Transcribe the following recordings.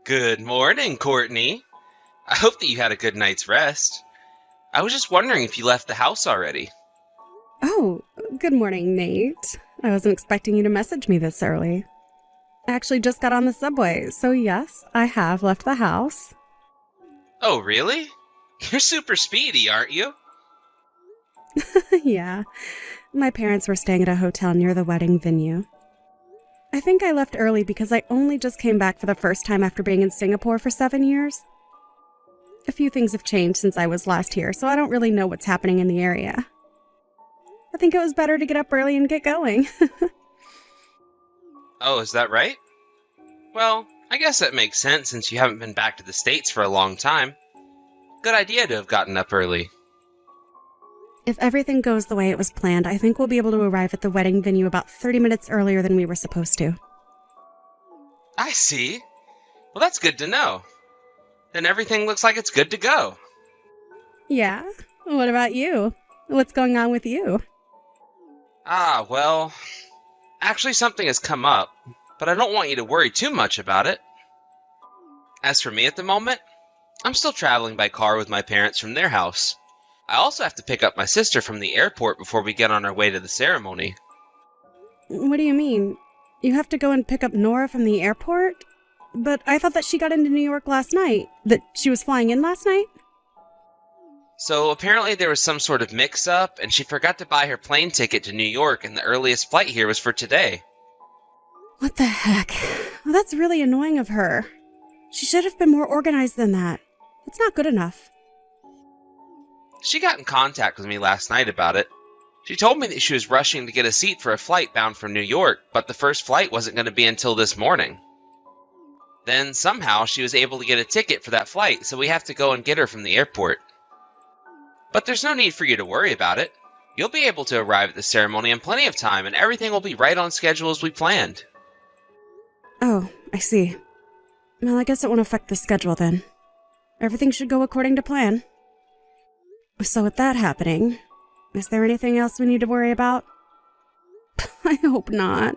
Good morning, Courtney. I hope that you had a good night's rest. I was just wondering if you left the house already. Oh, good morning, Nate. I wasn't expecting you to message me this early. I actually just got on the subway, so yes, I have left the house. Oh, really? You're super speedy, aren't you? Yeah, my parents were staying at a hotel near the wedding venue. I think I left early because I only just came back for the first time after being in Singapore for 7 years. A few things have changed since I was last here, so I don't really know what's happening in the area. I think it was better to get up early and get going. Oh, is that right? Well, I guess that makes sense since you haven't been back to the States for a long time. Good idea to have gotten up early. If everything goes the way it was planned, I think we'll be able to arrive at the wedding venue about 30 minutes earlier than we were supposed to. I see. Well, that's good to know. Then everything looks like it's good to go. Yeah? What about you? What's going on with you? Well, actually something has come up, but I don't want you to worry too much about it. As for me at the moment, I'm still traveling by car with my parents from their house. I also have to pick up my sister from the airport before we get on our way to the ceremony. What do you mean? You have to go and pick up Nora from the airport? But I thought that she got into New York last night. That she was flying in last night? So apparently there was some sort of mix-up, and she forgot to buy her plane ticket to New York, and the earliest flight here was for today. What the heck? Well, that's really annoying of her. She should have been more organized than that. It's not good enough. She got in contact with me last night about it. She told me that she was rushing to get a seat for a flight bound from New York, but the first flight wasn't going to be until this morning. Then somehow she was able to get a ticket for that flight, so we have to go and get her from the airport. But there's no need for you to worry about it. You'll be able to arrive at the ceremony in plenty of time, and everything will be right on schedule as we planned. Oh, I see. Well, I guess it won't affect the schedule then. Everything should go according to plan. So with that happening, is there anything else we need to worry about? I hope not.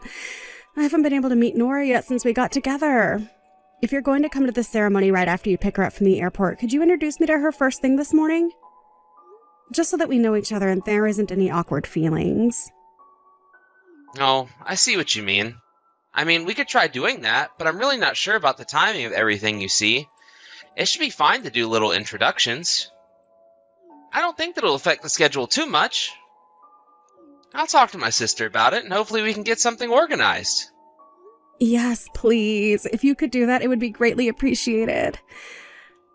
I haven't been able to meet Nora yet since we got together. If you're going to come to the ceremony right after you pick her up from the airport, could you introduce me to her first thing this morning? Just so that we know each other and there isn't any awkward feelings. Oh, I see what you mean. I mean, we could try doing that, but I'm really not sure about the timing of everything, you see. It should be fine to do little introductions. I don't think that it'll affect the schedule too much. I'll talk to my sister about it, and hopefully we can get something organized. Yes, please. If you could do that, it would be greatly appreciated.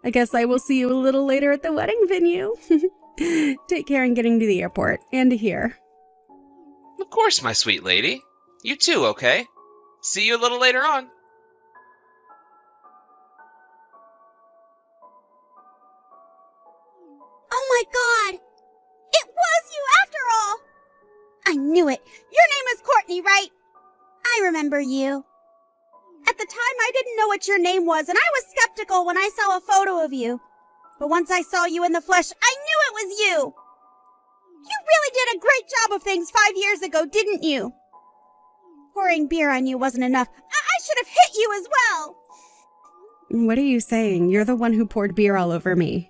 I guess I will see you a little later at the wedding venue. Take care in getting to the airport and to here. Of course, my sweet lady. You too, okay? See you a little later on. Oh my god! It was you after all! I knew it! Your name is Courtney, right? I remember you. At the time, I didn't know what your name was, and I was skeptical when I saw a photo of you. But once I saw you in the flesh, I knew it was you! You really did a great job of things 5 years ago, didn't you? Pouring beer on you wasn't enough. I should have hit you as well! What are you saying? You're the one who poured beer all over me.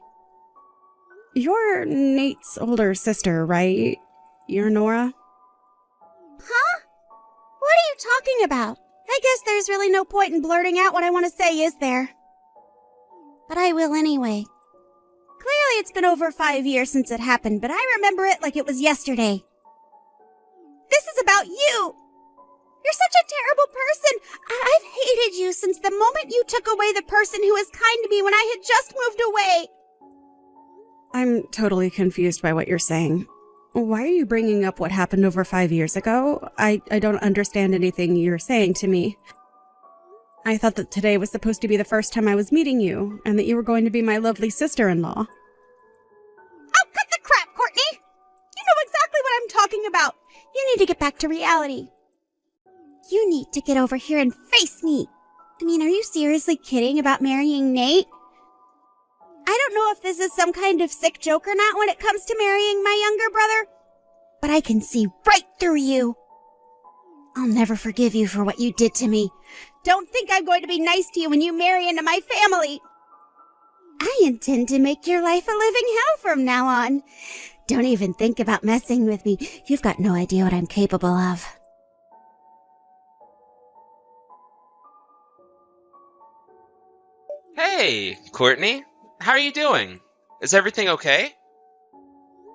You're Nate's older sister, right? You're Nora? Huh? What are you talking about? I guess there's really no point in blurting out what I want to say, is there? But I will anyway. Clearly it's been over 5 years since it happened, but I remember it like it was yesterday. This is about you! You're such a terrible person! I've hated you since the moment you took away the person who was kind to me when I had just moved away! I'm totally confused by what you're saying. Why are you bringing up what happened over 5 years ago? I don't understand anything you're saying to me. I thought that today was supposed to be the first time I was meeting you, and that you were going to be my lovely sister-in-law. Oh, cut the crap, Courtney! You know exactly what I'm talking about! You need to get back to reality. You need to get over here and face me! I mean, are you seriously kidding about marrying Nate? I don't know if this is some kind of sick joke or not when it comes to marrying my younger brother, but I can see right through you. I'll never forgive you for what you did to me. Don't think I'm going to be nice to you when you marry into my family. I intend to make your life a living hell from now on. Don't even think about messing with me. You've got no idea what I'm capable of. Hey, Courtney. How are you doing? Is everything okay?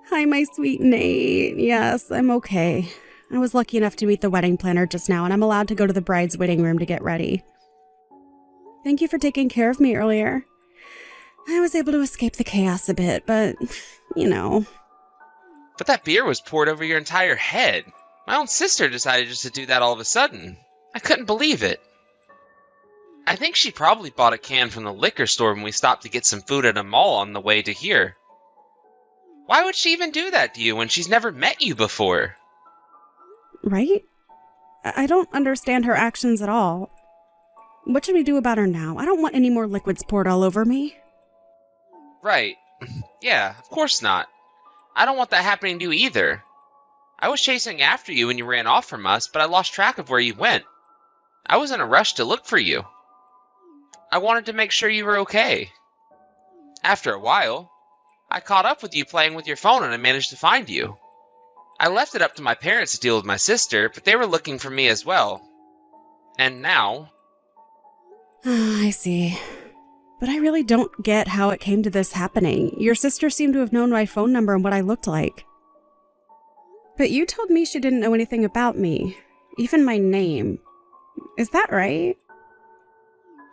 Hi, my sweet Nate. Yes, I'm okay. I was lucky enough to meet the wedding planner just now, and I'm allowed to go to the bride's waiting room to get ready. Thank you for taking care of me earlier. I was able to escape the chaos a bit, but, you know. But that beer was poured over your entire head. My own sister decided just to do that all of a sudden. I couldn't believe it. I think she probably bought a can from the liquor store when we stopped to get some food at a mall on the way to here. Why would she even do that to you when she's never met you before? Right? I don't understand her actions at all. What should we do about her now? I don't want any more liquids poured all over me. Right. Yeah, of course not. I don't want that happening to you either. I was chasing after you when you ran off from us, but I lost track of where you went. I was in a rush to look for you. I wanted to make sure you were okay. After a while, I caught up with you playing with your phone and I managed to find you. I left it up to my parents to deal with my sister, but they were looking for me as well. And now... I see. But I really don't get how it came to this happening. Your sister seemed to have known my phone number and what I looked like. But you told me she didn't know anything about me, even my name. Is that right?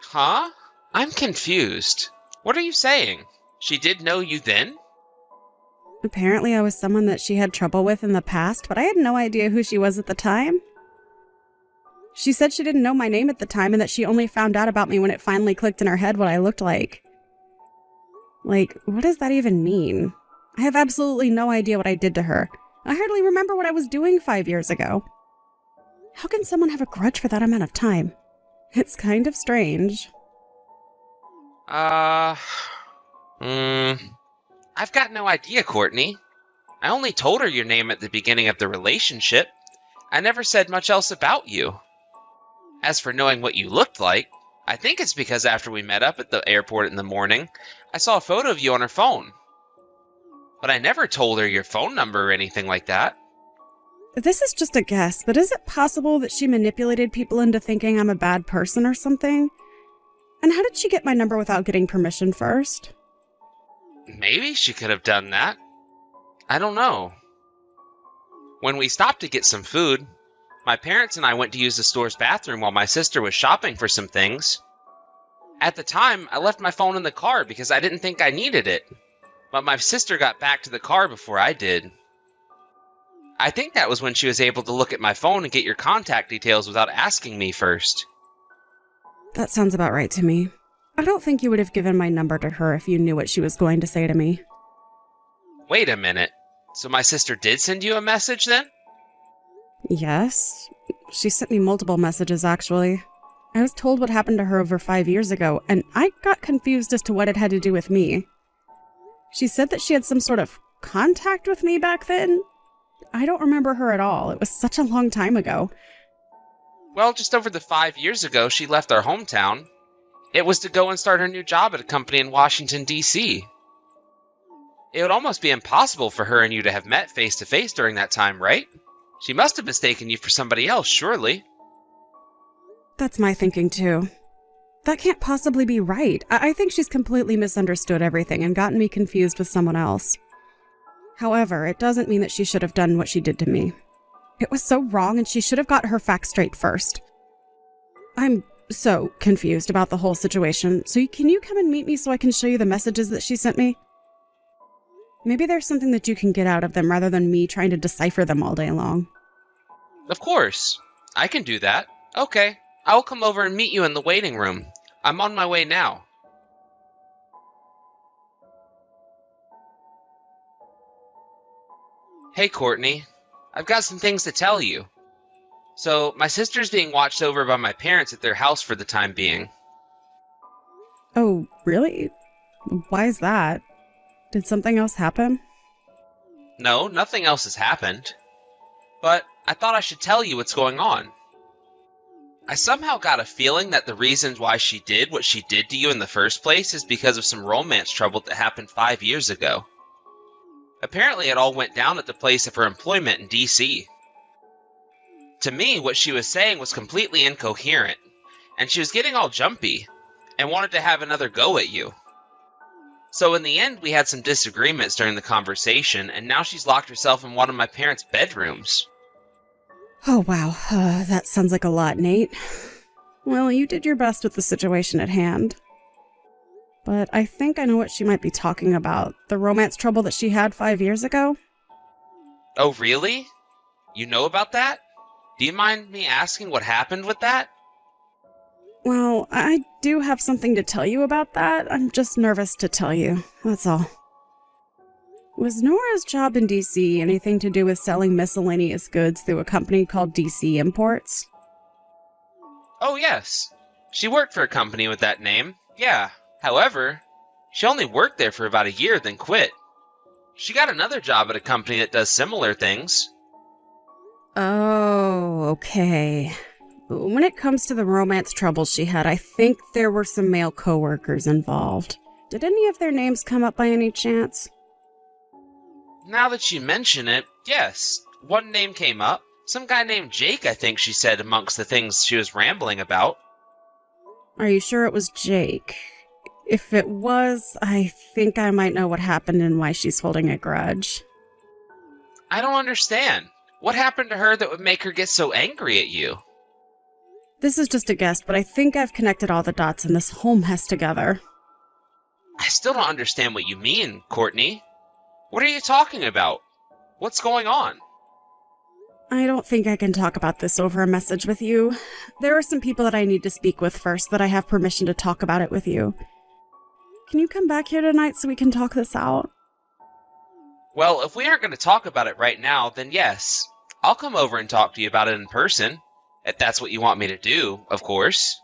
Huh? I'm confused. What are you saying? She did know you then? Apparently I was someone that she had trouble with in the past, but I had no idea who she was at the time. She said she didn't know my name at the time and that she only found out about me when it finally clicked in her head what I looked like. Like, what does that even mean? I have absolutely no idea what I did to her. I hardly remember what I was doing 5 years ago. How can someone have a grudge for that amount of time? It's kind of strange. I've got no idea, Courtney. I only told her your name at the beginning of the relationship. I never said much else about you. As for knowing what you looked like, I think it's because after we met up at the airport in the morning, I saw a photo of you on her phone. But I never told her your phone number or anything like that. This is just a guess, but is it possible that she manipulated people into thinking I'm a bad person or something? And how did she get my number without getting permission first? Maybe she could have done that. I don't know. When we stopped to get some food, my parents and I went to use the store's bathroom while my sister was shopping for some things. At the time, I left my phone in the car because I didn't think I needed it. But my sister got back to the car before I did. I think that was when she was able to look at my phone and get your contact details without asking me first. That sounds about right to me. I don't think you would have given my number to her if you knew what she was going to say to me. Wait a minute. So my sister did send you a message then? Yes. She sent me multiple messages, actually. I was told what happened to her over 5 years ago, and I got confused as to what it had to do with me. She said that she had some sort of contact with me back then. I don't remember her at all. It was such a long time ago. Well, just over the 5 years ago, she left our hometown. It was to go and start her new job at a company in Washington, D.C. It would almost be impossible for her and you to have met face to face during that time, right? She must have mistaken you for somebody else, surely. That's my thinking, too. That can't possibly be right. I think she's completely misunderstood everything and gotten me confused with someone else. However, it doesn't mean that she should have done what she did to me. It was so wrong, and she should have got her facts straight first. I'm so confused about the whole situation, so can you come and meet me so I can show you the messages that she sent me? Maybe there's something that you can get out of them rather than me trying to decipher them all day long. Of course. I can do that. Okay. I will come over and meet you in the waiting room. I'm on my way now. Hey, Courtney. I've got some things to tell you. So, my sister's being watched over by my parents at their house for the time being. Oh, really? Why is that? Did something else happen? No, nothing else has happened. But I thought I should tell you what's going on. I somehow got a feeling that the reasons why she did what she did to you in the first place is because of some romance trouble that happened 5 years ago. Apparently, it all went down at the place of her employment in DC. To me, what she was saying was completely incoherent, and she was getting all jumpy and wanted to have another go at you. So in the end, we had some disagreements during the conversation, and now she's locked herself in one of my parents' bedrooms. Oh, wow. That sounds like a lot, Nate. Well, you did your best with the situation at hand. But I think I know what she might be talking about. The romance trouble that she had 5 years ago? Oh, really? You know about that? Do you mind me asking what happened with that? Well, I do have something to tell you about that. I'm just nervous to tell you, that's all. Was Nora's job in DC anything to do with selling miscellaneous goods through a company called DC Imports? Oh, yes. She worked for a company with that name, yeah. However, she only worked there for about a year, then quit. She got another job at a company that does similar things. Oh, okay. When it comes to the romance troubles she had, I think there were some male coworkers involved. Did any of their names come up by any chance? Now that you mention it, yes. One name came up. Some guy named Jake, I think she said, amongst the things she was rambling about. Are you sure it was Jake? If it was, I think I might know what happened and why she's holding a grudge. I don't understand. What happened to her that would make her get so angry at you? This is just a guess, but I think I've connected all the dots in this whole mess together. I still don't understand what you mean, Courtney. What are you talking about? What's going on? I don't think I can talk about this over a message with you. There are some people that I need to speak with first that I have permission to talk about it with you. Can you come back here tonight so we can talk this out? Well, if we aren't going to talk about it right now, then yes. I'll come over and talk to you about it in person. If that's what you want me to do, of course.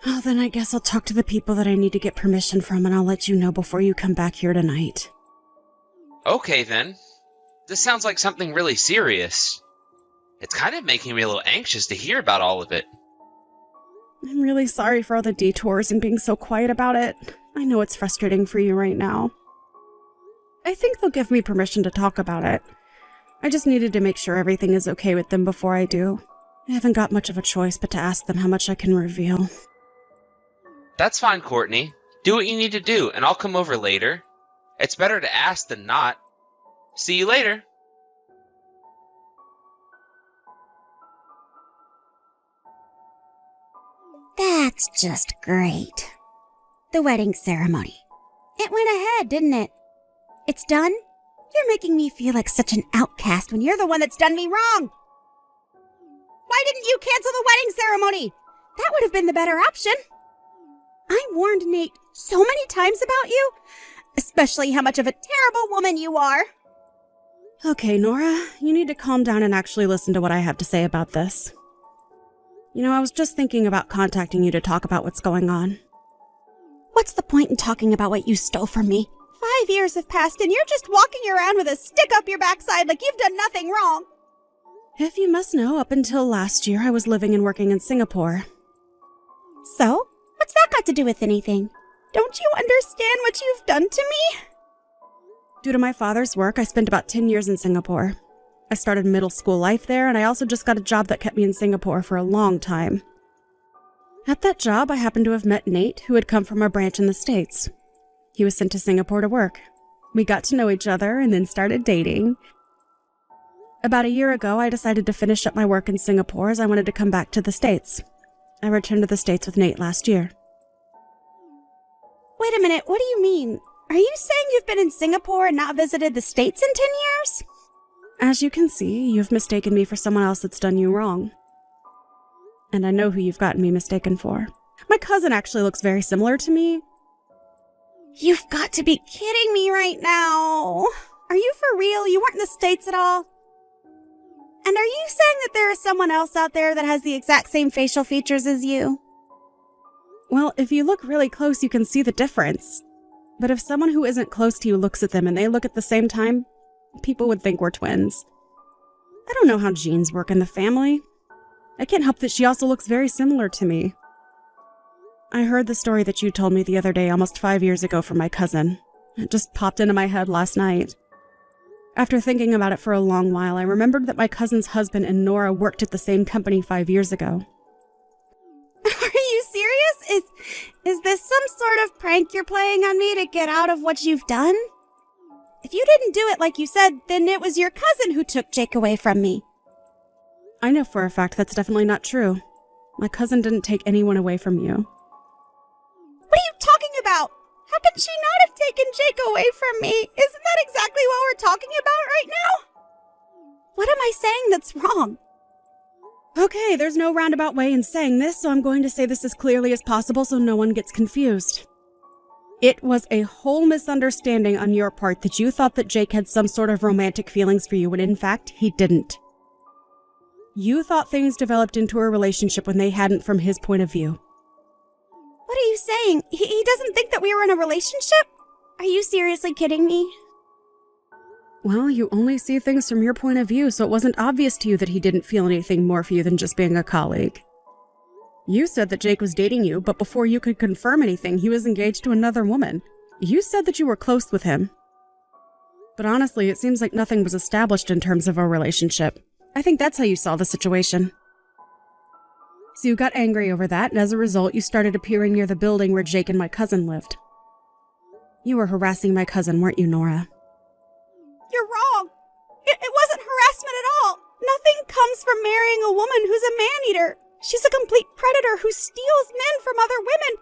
Oh, then I guess I'll talk to the people that I need to get permission from, and I'll let you know before you come back here tonight. Okay, then. This sounds like something really serious. It's kind of making me a little anxious to hear about all of it. I'm really sorry for all the detours and being so quiet about it. I know it's frustrating for you right now. I think they'll give me permission to talk about it. I just needed to make sure everything is okay with them before I do. I haven't got much of a choice but to ask them how much I can reveal. That's fine, Courtney. Do what you need to do, and I'll come over later. It's better to ask than not. See you later. That's just great. The wedding ceremony. It went ahead, didn't it? It's done? You're making me feel like such an outcast when you're the one that's done me wrong. Why didn't you cancel the wedding ceremony? That would have been the better option. I warned Nate so many times about you, especially how much of a terrible woman you are. Okay, Nora, you need to calm down and actually listen to what I have to say about this. You know, I was just thinking about contacting you to talk about what's going on. What's the point in talking about what you stole from me? 5 years have passed and you're just walking around with a stick up your backside like you've done nothing wrong. If you must know, up until last year, I was living and working in Singapore. So? What's that got to do with anything? Don't you understand what you've done to me? Due to my father's work, I spent about 10 years in Singapore. I started middle school life there, and I also just got a job that kept me in Singapore for a long time. At that job, I happened to have met Nate, who had come from a branch in the States. He was sent to Singapore to work. We got to know each other and then started dating. About a year ago, I decided to finish up my work in Singapore as I wanted to come back to the States. I returned to the States with Nate last year. Wait a minute, what do you mean? Are you saying you've been in Singapore and not visited the States in 10 years? As you can see, you've mistaken me for someone else that's done you wrong. And I know who you've gotten me mistaken for. My cousin actually looks very similar to me. You've got to be kidding me right now. Are you for real? You weren't in the States at all? And are you saying that there is someone else out there that has the exact same facial features as you? Well, if you look really close, you can see the difference. But if someone who isn't close to you looks at them and they look at the same time, people would think we're twins. I don't know how genes work in the family. I can't help that she also looks very similar to me. I heard the story that you told me the other day almost 5 years ago from my cousin. It just popped into my head last night. After thinking about it for a long while, I remembered that my cousin's husband and Nora worked at the same company 5 years ago. Are you serious? Is this some sort of prank you're playing on me to get out of what you've done? If you didn't do it like you said, then it was your cousin who took Jake away from me. I know for a fact that's definitely not true. My cousin didn't take anyone away from you. What are you talking about? How can she not have taken Jake away from me? Isn't that exactly what we're talking about right now? What am I saying that's wrong? Okay, there's no roundabout way in saying this, so I'm going to say this as clearly as possible so no one gets confused. It was a whole misunderstanding on your part that you thought that Jake had some sort of romantic feelings for you when in fact he didn't. You thought things developed into a relationship when they hadn't from his point of view. What are you saying? He doesn't think that we were in a relationship? Are you seriously kidding me? Well, you only see things from your point of view, so it wasn't obvious to you that he didn't feel anything more for you than just being a colleague. You said that Jake was dating you, but before you could confirm anything, he was engaged to another woman. You said that you were close with him. But honestly, it seems like nothing was established in terms of a relationship. I think that's how you saw the situation. So you got angry over that, and as a result, you started appearing near the building where Jake and my cousin lived. You were harassing my cousin, weren't you, Nora? You're wrong. It wasn't harassment at all. Nothing comes from marrying a woman who's a man-eater. She's a complete predator who steals men from other women.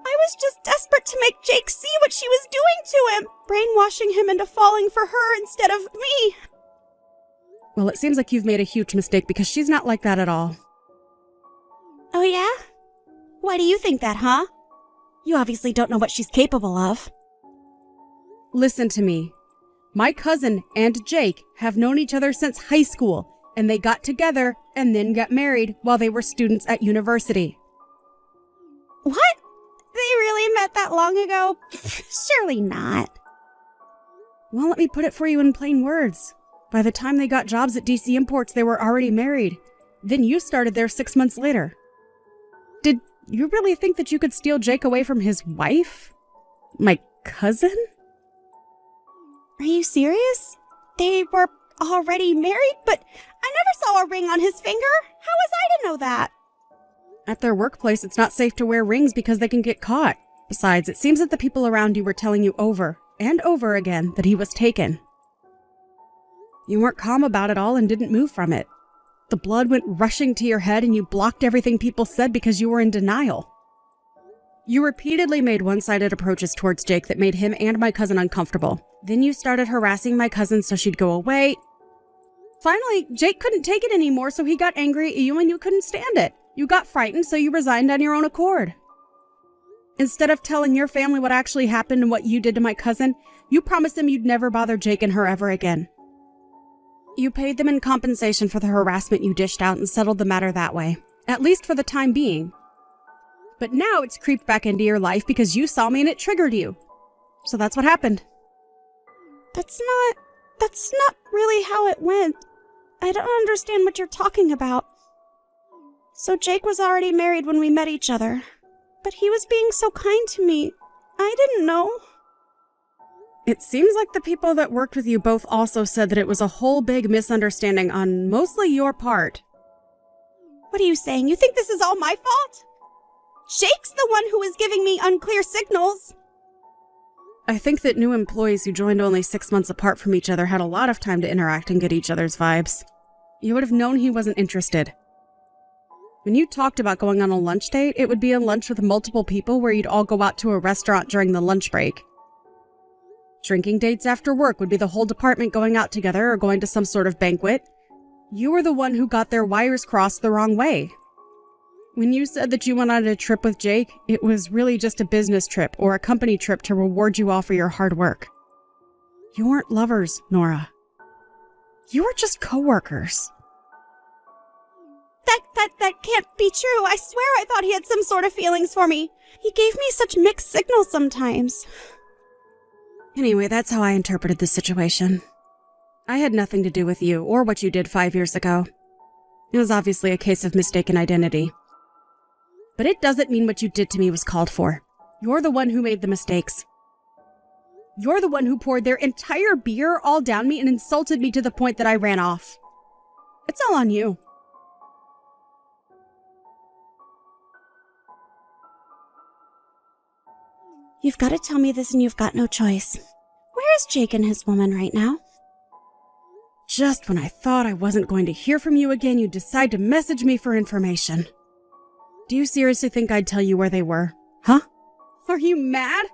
I was just desperate to make Jake see what she was doing to him, brainwashing him into falling for her instead of me. Well, it seems like you've made a huge mistake because she's not like that at all. Oh yeah? Why do you think that, huh? You obviously don't know what she's capable of. Listen to me. My cousin and Jake have known each other since high school, and they got together and then got married while they were students at university. What? They really met that long ago? Surely not. Well, let me put it for you in plain words. By the time they got jobs at DC Imports, they were already married. Then you started there 6 months later. Did you really think that you could steal Jake away from his wife? My cousin? Are you serious? They were already married, but I never saw a ring on his finger. How was I to know that? At their workplace, it's not safe to wear rings because they can get caught. Besides, it seems that the people around you were telling you over and over again that he was taken. You weren't calm about it all and didn't move from it. The blood went rushing to your head and you blocked everything people said because you were in denial. You repeatedly made one-sided approaches towards Jake that made him and my cousin uncomfortable. Then you started harassing my cousin so she'd go away. Finally, Jake couldn't take it anymore, so he got angry at you and you couldn't stand it. You got frightened, so you resigned on your own accord. Instead of telling your family what actually happened and what you did to my cousin, you promised them you'd never bother Jake and her ever again. You paid them in compensation for the harassment you dished out and settled the matter that way, at least for the time being. But now it's creeped back into your life because you saw me and it triggered you. So that's what happened. That's not really how it went. I don't understand what you're talking about. So Jake was already married when we met each other, but he was being so kind to me. I didn't know. It seems like the people that worked with you both also said that it was a whole big misunderstanding on mostly your part. What are you saying? You think this is all my fault? Jake's the one who was giving me unclear signals. I think that new employees who joined only 6 months apart from each other had a lot of time to interact and get each other's vibes. You would have known he wasn't interested. When you talked about going on a lunch date, it would be a lunch with multiple people where you'd all go out to a restaurant during the lunch break. Drinking dates after work would be the whole department going out together or going to some sort of banquet. You were the one who got their wires crossed the wrong way. When you said that you went on a trip with Jake, it was really just a business trip or a company trip to reward you all for your hard work. You weren't lovers, Nora. You were just coworkers. That can't be true. I swear I thought he had some sort of feelings for me. He gave me such mixed signals sometimes. Anyway, that's how I interpreted the situation. I had nothing to do with you or what you did 5 years ago. It was obviously a case of mistaken identity. But it doesn't mean what you did to me was called for. You're the one who made the mistakes. You're the one who poured their entire beer all down me and insulted me to the point that I ran off. It's all on you. You've got to tell me this and you've got no choice. Where is Jake and his woman right now? Just when I thought I wasn't going to hear from you again, you decide to message me for information. Do you seriously think I'd tell you where they were? Huh? Are you mad?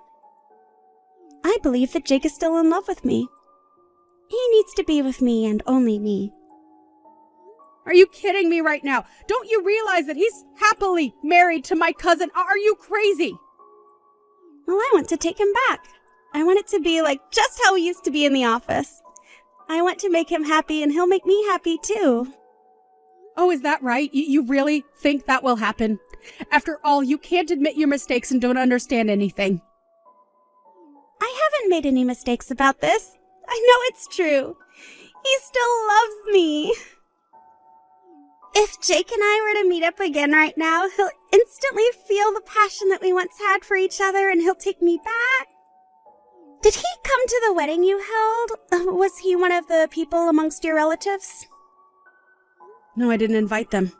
I believe that Jake is still in love with me. He needs to be with me and only me. Are you kidding me right now? Don't you realize that he's happily married to my cousin? Are you crazy? Well, I want to take him back. I want it to be like just how we used to be in the office. I want to make him happy and he'll make me happy too. Oh, is that right? You really think that will happen? After all, you can't admit your mistakes and don't understand anything. I haven't made any mistakes about this. I know it's true. He still loves me. If Jake and I were to meet up again right now, he'll instantly feel the passion that we once had for each other and he'll take me back. Did he come to the wedding you held? Was he one of the people amongst your relatives? No, I didn't invite them.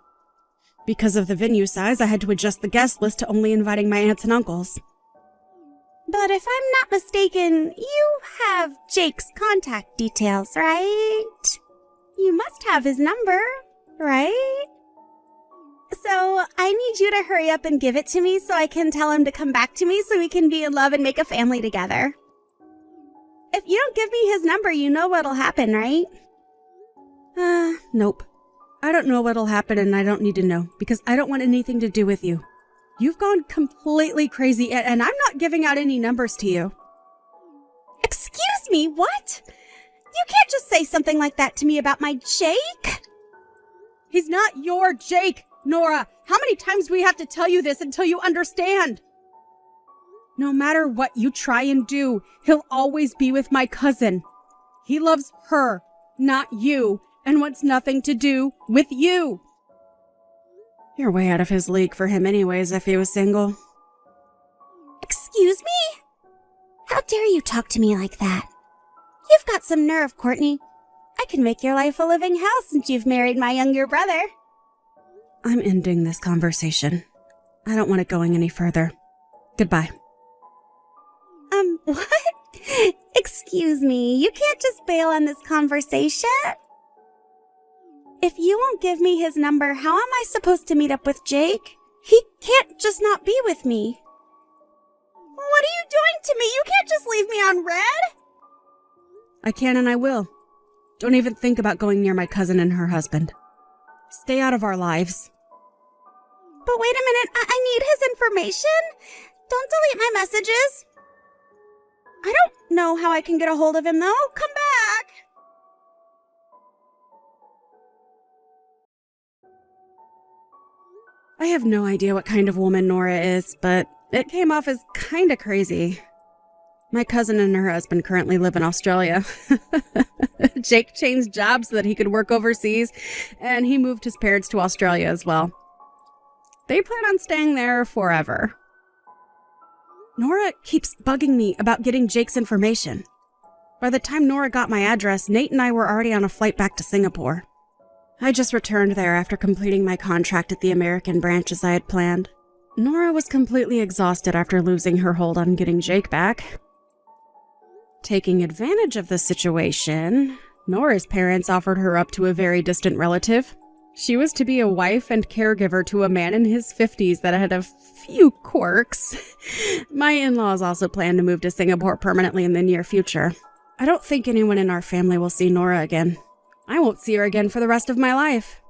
Because of the venue size, I had to adjust the guest list to only inviting my aunts and uncles. But if I'm not mistaken, you have Jake's contact details, right? You must have his number, right? So I need you to hurry up and give it to me so I can tell him to come back to me so we can be in love and make a family together. If you don't give me his number, you know what'll happen, right? Nope. I don't know what'll happen and I don't need to know because I don't want anything to do with you. You've gone completely crazy and I'm not giving out any numbers to you. Excuse me, what? You can't just say something like that to me about my Jake. He's not your Jake, Nora. How many times do we have to tell you this until you understand? No matter what you try and do, he'll always be with my cousin. He loves her, not you, and wants nothing to do with you. You're way out of his league for him anyways if he was single. Excuse me? How dare you talk to me like that? You've got some nerve, Courtney. I can make your life a living hell since you've married my younger brother. I'm ending this conversation. I don't want it going any further. Goodbye. What? Excuse me, you can't just bail on this conversation. If you won't give me his number, how am I supposed to meet up with Jake? He can't just not be with me. What are you doing to me? You can't just leave me on red. I can and I will. Don't even think about going near my cousin and her husband. Stay out of our lives. But wait a minute, I need his information. Don't delete my messages. I don't know how I can get a hold of him, though. Come back. I have no idea what kind of woman Nora is, but it came off as kinda crazy. My cousin and her husband currently live in Australia. Jake changed jobs so that he could work overseas, and he moved his parents to Australia as well. They plan on staying there forever. Nora keeps bugging me about getting Jake's information. By the time Nora got my address, Nate and I were already on a flight back to Singapore. I just returned there after completing my contract at the American branch as I had planned. Nora was completely exhausted after losing her hold on getting Jake back. Taking advantage of the situation, Nora's parents offered her up to a very distant relative. She was to be a wife and caregiver to a man in his 50s that had a few quirks. My in-laws also plan to move to Singapore permanently in the near future. I don't think anyone in our family will see Nora again. I won't see her again for the rest of my life.